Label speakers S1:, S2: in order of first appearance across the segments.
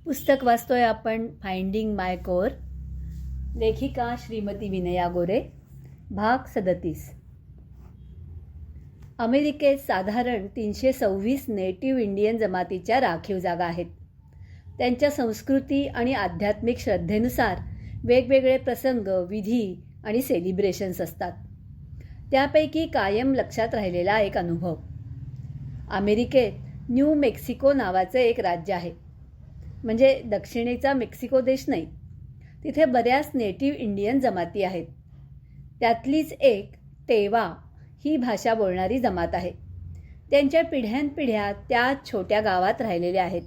S1: पुस्तक वाचतोय आपण फाइंडिंग माय कोर, लेखिका श्रीमती विनया गोरे, भाग 37. अमेरिकेत साधारण 326 नेटिव्ह इंडियन जमातीच्या राखीव जागा आहेत. त्यांच्या संस्कृती आणि आध्यात्मिक श्रद्धेनुसार वेगवेगळे प्रसंग, विधी आणि सेलिब्रेशन्स असतात. त्यापैकी कायम लक्षात राहिलेला एक अनुभव. अमेरिकेत न्यू मेक्सिको नावाचं एक राज्य आहे. म्हणजे दक्षिणेचा मेक्सिको देश नाही. तिथे बऱ्याच नेटिव्ह इंडियन जमाती आहेत. त्यातलीच एक टेवा ही भाषा बोलणारी जमात आहे. त्यांच्या पिढ्यानपिढ्या त्या छोट्या गावात राहिलेल्या आहेत.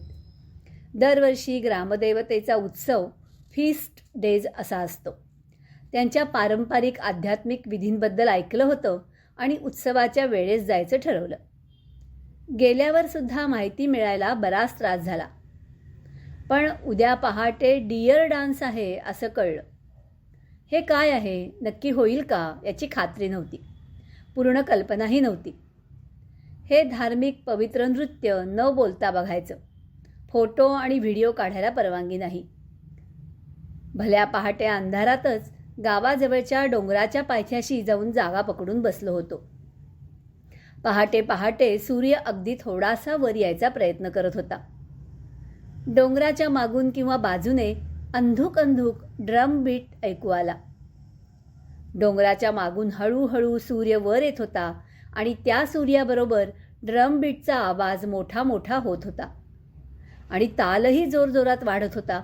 S1: दरवर्षी ग्रामदेवतेचा उत्सव फीस्ट डेज असा असतो. त्यांच्या पारंपरिक आध्यात्मिक विधींबद्दल ऐकलं होतं आणि उत्सवाच्या वेळेस जायचं ठरवलं. गेल्यावर सुद्धा माहिती मिळायला बराच त्रास झाला. पण उद्या पहाटे डिअर डान्स आहे असं कळलं. हे काय आहे, नक्की होईल का याची खात्री नव्हती. पूर्ण कल्पनाही नव्हती. हे धार्मिक पवित्र नृत्य न बोलता बघायचं. फोटो आणि व्हिडिओ काढायला परवानगी नाही. भल्या पहाटे अंधारातच गावाजवळच्या डोंगराच्या पायथ्याशी जाऊन जागा पकडून बसलो होतो. पहाटे पहाटे सूर्य अगदी थोडासा वर यायचा प्रयत्न करत होता. डोंगराच्या मागून किंवा बाजूने अंधुक अंधुक ड्रम बीट ऐकू आला. डोंगराच्या मागून हळूहळू सूर्य वर येत होता आणि त्या सूर्याबरोबर ड्रम बीटचा आवाज मोठा मोठा होत होता आणि तालही जोरजोरात वाढत होता.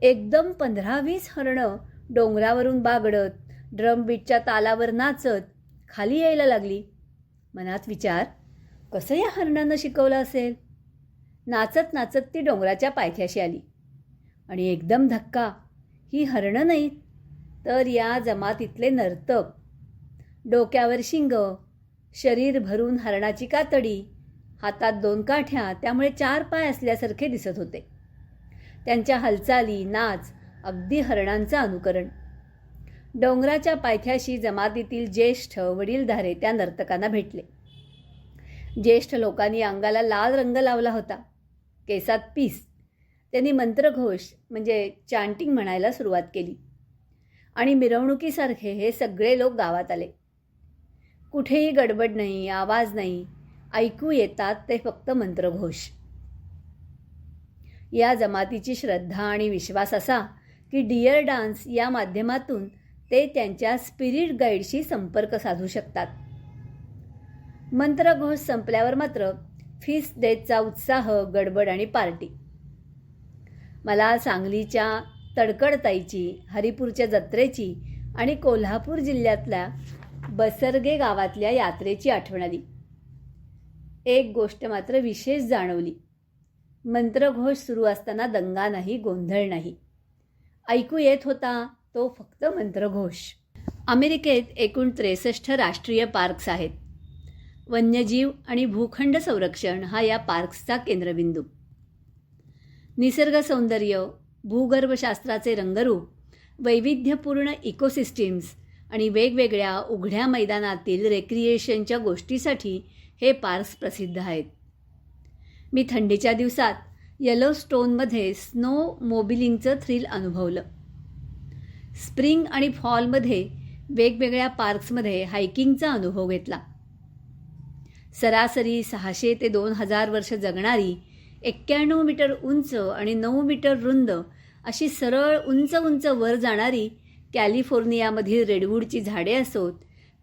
S1: एकदम 15-20 हरणं डोंगरावरून बागडत ड्रम बीटच्या तालावर नाचत खाली यायला लागली. मनात विचार, कसं या हरणांना शिकवलं असेल? नाचत नाचत ती डोंगराच्या पायथ्याशी आली आणि एकदम धक्का. ही हरणं नाहीत, तर या जमातीतले नर्तक. डोक्यावर शिंग, शरीर भरून हरणाची कातडी, हातात 2 काठ्या, त्यामुळे 4 पाय असल्यासारखे दिसत होते. त्यांच्या हालचाली, नाच अगदी हरणांचं अनुकरण. डोंगराच्या पायथ्याशी जमातीतील ज्येष्ठ वडीलधारे त्या नर्तकांना भेटले. ज्येष्ठ लोकांनी अंगाला लाल रंग लावला होता, केसात पीस. त्यांनी मंत्रघोष म्हणजे चांटिंग म्हणायला सुरुवात केली आणि मिरवणुकीसारखे हे सगळे लोक गावात आले. कुठेही गडबड नाही, आवाज नाही. ऐकू येतात ते फक्त मंत्रघोष. या जमातीची श्रद्धा आणि विश्वास असा की डिअर डान्स या माध्यमातून ते त्यांच्या स्पिरिट गाईडशी संपर्क साधू शकतात. मंत्रघोष संपल्यावर मात्र फीस्ट डेजचा उत्साह, गडबड आणि पार्टी. मला सांगलीच्या तडकडताईची, हरिपूरच्या जत्रेची आणि कोल्हापूर जिल्ह्यातल्या बसरगे गावातल्या यात्रेची आठवण आली. एक गोष्ट मात्र विशेष जाणवली. मंत्रघोष सुरू असताना दंगा नाही, गोंधळ नाही. ऐकू येत होता तो फक्त मंत्रघोष. अमेरिकेत एकूण 63 राष्ट्रीय पार्क्स आहेत. वन्यजीव आणि भूखंड संरक्षण हा या पार्क्सचा केंद्रबिंदू. निसर्ग सौंदर्य, भूगर्भशास्त्राचे रंगरूप, वैविध्यपूर्ण इकोसिस्टीम्स आणि वेगवेगळ्या उघड्या मैदानातील रेक्रिएशनच्या गोष्टीसाठी हे पार्क्स प्रसिद्ध आहेत. मी थंडीच्या दिवसात येलोस्टोनमध्ये स्नो मोबिलिंगचं थ्रिल अनुभवलं. स्प्रिंग आणि फॉलमध्ये वेगवेगळ्या पार्क्समध्ये हायकिंगचा अनुभव घेतला. सरासरी 600 ते 2000 वर्ष जगणारी, 91 मीटर उंच आणि 9 मीटर रुंद अशी सरळ उंच उंच वर जाणारी कॅलिफोर्नियामधील रेडवूडची झाडे असोत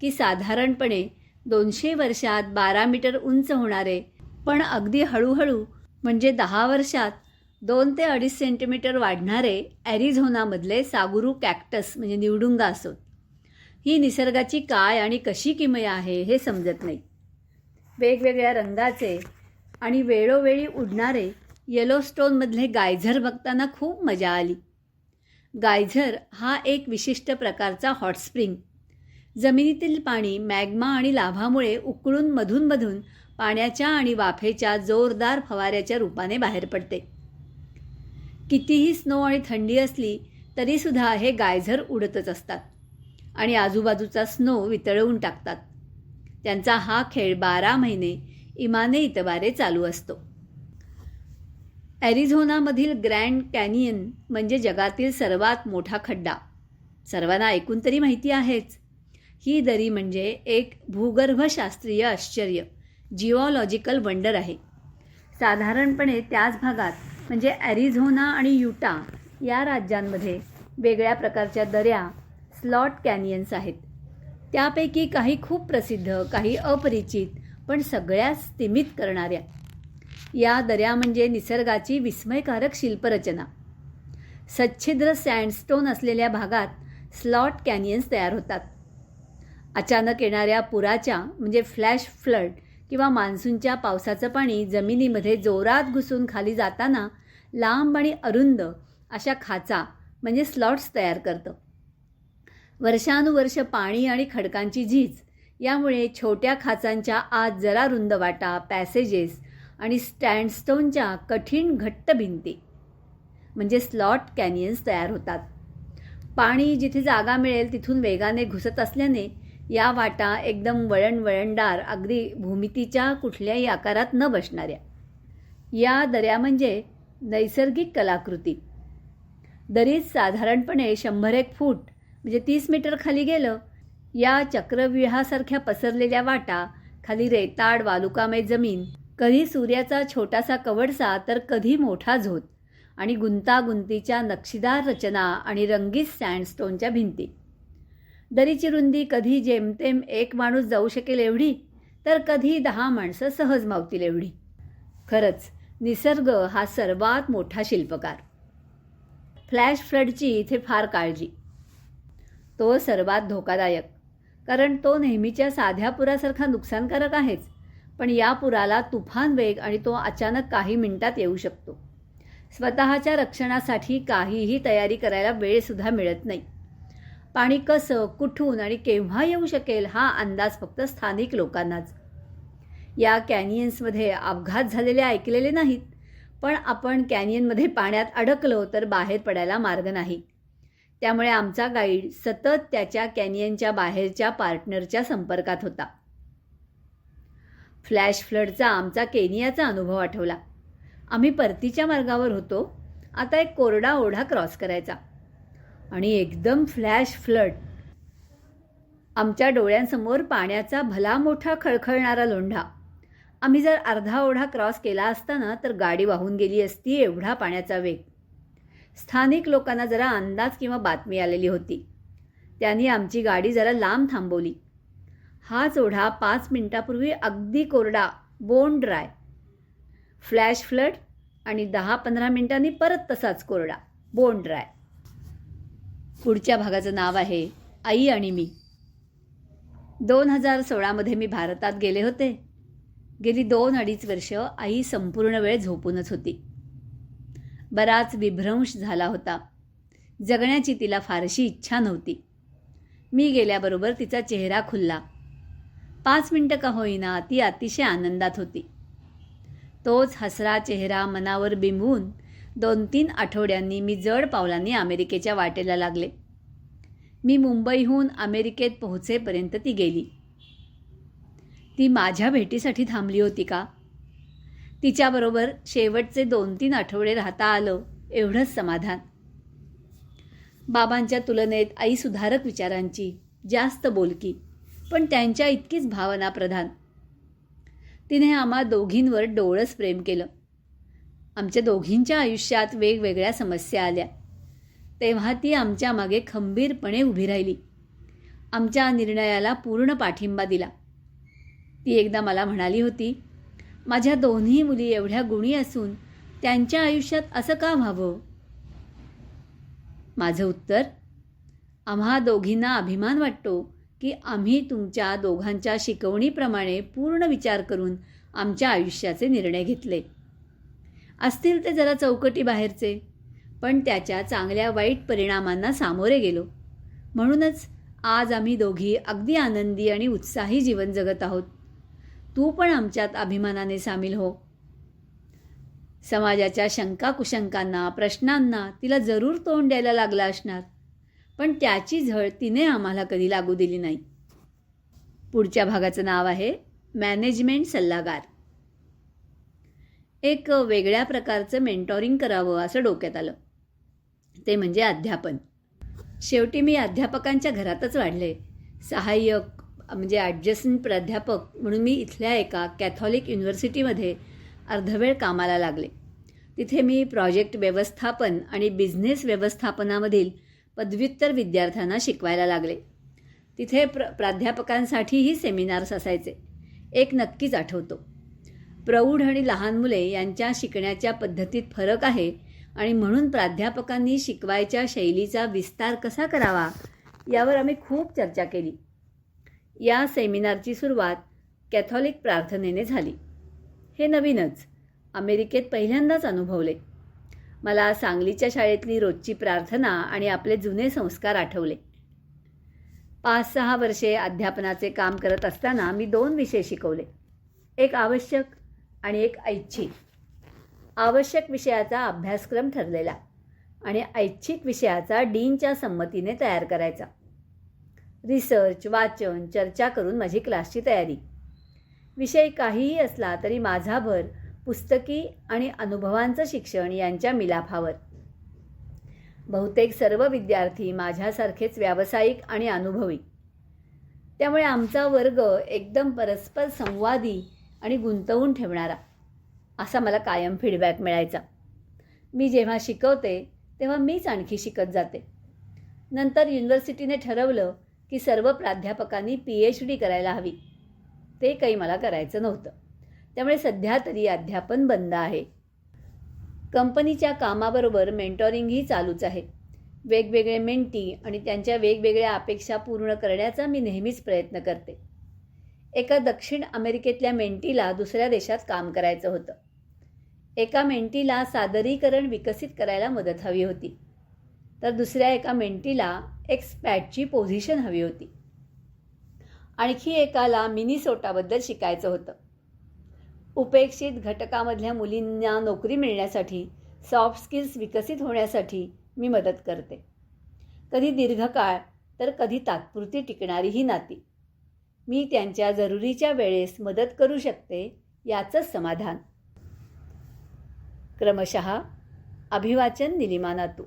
S1: की साधारणपणे 200 वर्षात 12 मीटर उंच होणारे पण अगदी हळूहळू म्हणजे 10 वर्षात 2 ते 2.5 सेंटीमीटर वाढणारे ॲरिझोनामधले सागुरू कॅक्टस म्हणजे निवडुंगा असोत. ही निसर्गाची काय आणि कशी किमया आहे हे समजत नाही. वेगवेगळ्या रंगाचे आणि वेळोवेळी उडणारे येलोस्टोनमधले गायझर बघताना खूप मजा आली. गायझर हा एक विशिष्ट प्रकारचा हॉट स्प्रिंग. जमिनीतील पाणी मॅग्मा आणि लाव्हामुळे उकळून मधून पाण्याच्या आणि वाफेच्या जोरदार फवाऱ्याच्या रूपाने बाहेर पडते. कितीही स्नो आणि थंडी असली तरीसुद्धा हे गायझर उडतच असतात आणि आजूबाजूचा स्नो वितळवून टाकतात. त्यांचा हा खेळ 12 महिने इमाने इतबारे चालू असतो. ॲरिझोनामधील ग्रँड कॅनियन म्हणजे जगातील सर्वात मोठा खड्डा. सर्वांना ऐकून तरी माहिती आहेच. ही दरी म्हणजे एक भूगर्भशास्त्रीय आश्चर्य, जिओलॉजिकल वंडर आहे. साधारणपणे त्याच भागात म्हणजे ॲरिझोना आणि युटा या राज्यांमध्ये वेगळ्या प्रकारच्या दऱ्या, स्लॉट कॅनियन्स आहेत. त्यापैकी काही खूप प्रसिद्ध, काही अपरिचित, पण सगळ्याच स्तिमित करणाऱ्या. या दऱ्या म्हणजे निसर्गाची विस्मयकारक शिल्परचना. सच्छिद्र सँडस्टोन असलेल्या भागात स्लॉट कॅनियन्स तयार होतात. अचानक येणाऱ्या पुराच्या म्हणजे फ्लॅश फ्लड किंवा मान्सूनच्या पावसाचं पाणी जमिनीमध्ये जोरात घुसून खाली जाताना लांब आणि अरुंद अशा खाचा म्हणजे स्लॉट्स तयार करतं. वर्षानुवर्ष पाणी आणि खडकांची झीज यामुळे छोट्या खाचांच्या आत जरा रुंद वाटा, पॅसेजेस आणि सँडस्टोनच्या कठीण घट्ट भिंती म्हणजे स्लॉट कॅनियन्स तयार होतात. पाणी जिथे जागा मिळेल तिथून वेगाने घुसत असल्याने या वाटा एकदम वळणदार, अगदी भूमितीच्या कुठल्याही आकारात न बसणाऱ्या. या दऱ्या म्हणजे नैसर्गिक कलाकृती. दरीत साधारणपणे 100 फूट म्हणजे 30 मीटर खाली गेलं, या चक्रव्यूहासारख्या पसरलेल्या वाटा, खाली रेताड वालुकामय जमीन, कधी सूर्याचा छोटासा कवडसा तर कधी मोठा झोत आणि गुंतागुंतीच्या नक्षीदार रचना आणि रंगीत सँडस्टोनच्या भिंती. दरीची रुंदी कधी जेमतेम 1 माणूस जाऊ शकेल एवढी, तर कधी 10 माणसं सहज मावतील एवढी. खरंच निसर्ग हा सर्वात मोठा शिल्पकार. फ्लॅश फ्लडची इथे फार काळजी. तो सर्वात धोकादायक, कारण तो नेहमीच्या साध्या पुरासारखा नुकसानकारक आहेच, पण या पुराला तुफान वेग आणि तो अचानक काही मिनिटात येऊ शकतो. स्वतःच्या रक्षणासाठी काहीही तयारी करायला वेळसुद्धा मिळत नाही. पाणी कसं, कुठून आणि केव्हा येऊ शकेल हा अंदाज फक्त स्थानिक लोकांनाच. या कॅनियन्समध्ये अपघात झालेले ऐकलेले नाहीत, पण आपण कॅनियनमध्ये पाण्यात अडकलो तर बाहेर पडायला मार्ग नाही. त्यामुळे आमचा गाईड सतत त्याच्या कॅनियनच्या बाहेरच्या पार्टनरच्या संपर्कात होता. फ्लॅश फ्लडचा आमचा केनियाचा अनुभव आठवला. आम्ही परतीच्या मार्गावर होतो. आता एक कोरडा ओढा क्रॉस करायचा आणि एकदम फ्लॅश फ्लड. आमच्या डोळ्यांसमोर पाण्याचा भला मोठा खळखळणारा लोंढा. आम्ही जर अर्धा ओढा क्रॉस केला असताना तर गाडी वाहून गेली असती, एवढा पाण्याचा वेग. स्थानिक लोकांना जरा अंदाज किंवा बातमी आलेली होती. त्यांनी आमची गाडी जरा लांब थांबवली. हाच ओढा 5 मिनिटापूर्वी अगदी कोरडा, बोन ड्राय. फ्लॅश फ्लड आणि 10-15 मिनिटांनी परत तसाच कोरडा, बोन ड्राय. पुढच्या भागाचं नाव आहे आई आणि मी. 2016 मी भारतात गेले होते. गेली 2-2.5 वर्ष आई संपूर्ण वेळ झोपूनच होती. बराच विभ्रंश झाला होता. जगण्याची तिला फारशी इच्छा नव्हती. मी गेल्याबरोबर तिचा चेहरा खुलला. 5 मिनिटं का होईना ती अतिशय आनंदात होती. तोच हसरा चेहरा मनावर बिंबवून 2-3 आठवड्यांनी मी जड पावलांनी अमेरिकेच्या वाटेला लागले. मी मुंबईहून अमेरिकेत पोहोचेपर्यंत ती गेली. ती माझ्या भेटीसाठी थांबली होती का? तिच्याबरोबर शेवटचे 2-3 आठवडे राहता आलं एवढंच समाधान. बाबांच्या तुलनेत आई सुधारक विचारांची, जास्त बोलकी, पण त्यांच्या इतकीच भावनाप्रधान. तिने आम्हा दोघींवर डोळस प्रेम केलं. आमच्या दोघींच्या आयुष्यात वेगवेगळ्या समस्या आल्या, तेव्हा ती आमच्या मागे खंबीरपणे उभी राहिली. आमच्या निर्णयाला पूर्ण पाठिंबा दिला. ती एकदा मला म्हणाली होती, माझ्या दोन्ही मुली एवढ्या गुणी असून त्यांच्या आयुष्यात असं का व्हावं? माझं उत्तर, आम्हा दोघींना अभिमान वाटतो की आम्ही तुमच्या दोघांच्या शिकवणीप्रमाणे पूर्ण विचार करून आमच्या आयुष्याचे निर्णय घेतले. असतील ते जरा चौकटी बाहेरचे, पण त्याच्या चांगल्या वाईट परिणामांना सामोरे गेलो. म्हणूनच आज आम्ही दोघी अगदी आनंदी आणि उत्साही जीवन जगत आहोत. तू पण आमच्यात अभिमानाने सामील हो. समाजाच्या शंका कुशंकांना, प्रश्नांना तिला जरूर तोंड द्यायला लागलं असणार, पण त्याची झळ तिने आम्हाला कधी लागू दिली नाही. पुढच्या भागाचं नाव आहे मॅनेजमेंट सल्लागार. एक वेगळ्या प्रकारचं मेंटॉरिंग करावं असं डोक्यात आलं. ते म्हणजे अध्यापन. शेवटी मी अध्यापकांच्या घरातच वाढले. सहाय्यक म्हणजे ॲडजस्टंट प्राध्यापक म्हणून मी इथल्या एका कॅथॉलिक युनिव्हर्सिटीमध्ये अर्धवेळ कामाला लागले. तिथे मी प्रोजेक्ट व्यवस्थापन आणि बिझनेस व्यवस्थापनामधील पदव्युत्तर विद्यार्थ्यांना शिकवायला लागले. तिथे प्राध्यापकांसाठीही सेमिनार्स असायचे. एक नक्कीच आठवतो. प्रौढ आणि लहान मुले यांच्या शिकण्याच्या पद्धतीत फरक आहे आणि म्हणून प्राध्यापकांनी शिकवायच्या शैलीचा विस्तार कसा करावा यावर आम्ही खूप चर्चा केली. या सेमिनारची सुरुवात कॅथॉलिक प्रार्थनेने झाली. हे नवीनच, अमेरिकेत पहिल्यांदाच अनुभवले. मला सांगलीच्या शाळेतली रोजची प्रार्थना आणि आपले जुने संस्कार आठवले. 5-6 वर्षे अध्यापनाचे काम करत असताना मी 2 विषय शिकवले. एक आवश्यक आणि एक ऐच्छिक. आवश्यक विषयाचा अभ्यासक्रम ठरलेला आणि ऐच्छिक विषयाचा डीनच्या संमतीने तयार करायचा. रिसर्च, वाचन, चर्चा करून माझी क्लासची तयारी. विषय काहीही असला तरी माझा भर पुस्तकी आणि अनुभवांचं शिक्षण यांच्या मिलाफावर. बहुतेक सर्व विद्यार्थी माझ्यासारखेच व्यावसायिक आणि अनुभवी. त्यामुळे आमचा वर्ग एकदम परस्पर संवादी आणि गुंतवून ठेवणारा असा मला कायम फीडबॅक मिळायचा. मी जेव्हा शिकवते तेव्हा मीच आणखी शिकत जाते. नंतर युनिव्हर्सिटीने ठरवलं की सर्व प्राध्यापकांनी PhD करायला हवी. ते काही मला करायचं नव्हतं. त्यामुळे सध्या तरी अध्यापन बंद आहे. कंपनीच्या कामाबरोबर मेंटॉरिंगही चालूच आहे. वेगवेगळे मेंटी आणि त्यांच्या वेगवेगळ्या अपेक्षा पूर्ण करण्याचा मी नेहमीच प्रयत्न करते. एका दक्षिण अमेरिकेतल्या मेंटीला दुसऱ्या देशात काम करायचं होतं. एका मेंटीला सादरीकरण विकसित करायला मदत हवी होती, तर दुसऱ्या एका मेंटीला एक्सपॅटची पोझिशन हवी होती. आणखी एकाला मिनीसोटाबद्दल शिकायचं होतं. उपेक्षित घटकामधल्या मुलींना नोकरी मिळण्यासाठी, सॉफ्ट स्किल्स विकसित होण्यासाठी मी मदत करते. कधी दीर्घकाळ तर कधी तात्पुरती टिकणारीही नाती. मी त्यांच्या जरुरीच्या वेळेस मदत करू शकते याचंच समाधान. क्रमशः अभिवाचन निलिमा नातू.